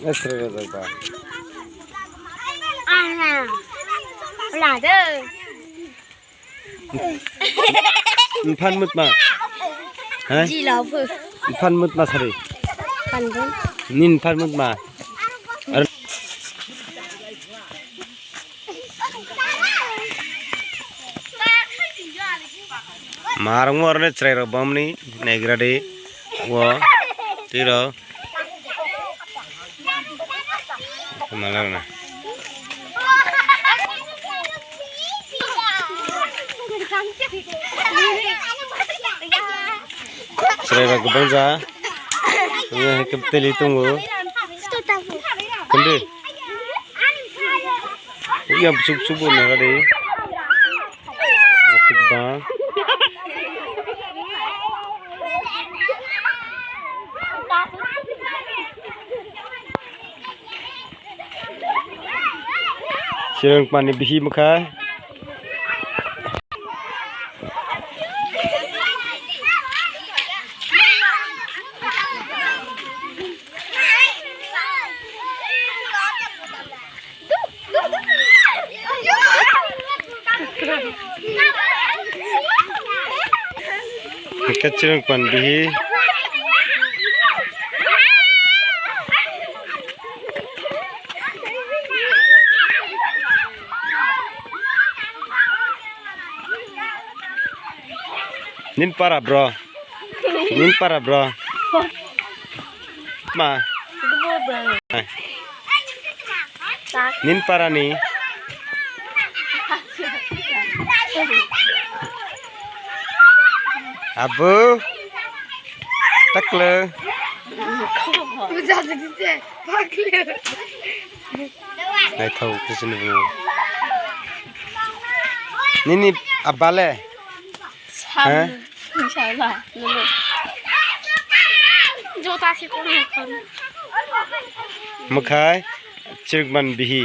Esra ba. Là đó. Phan mut ma. Hả? Gì là vừa. Phan mut ma sari. Phan vốn. Nin phan mut ma. Marang mo rin try ro bom ni negrade wo tiro malar na try ro gubang ja ye kapteli tungu kunde uyam sub subu na gade ba Sirang pani bihi mukha Dekat sirang pan bihi Nin para bro. Nin para bro. Ma. Nin para ni. Abu. Takle. Này thâu cái gì nữa. Nini abale. Hả? Sao lại luôn. Chúng ta sẽ có một phần. Makai, Chirkman bihi.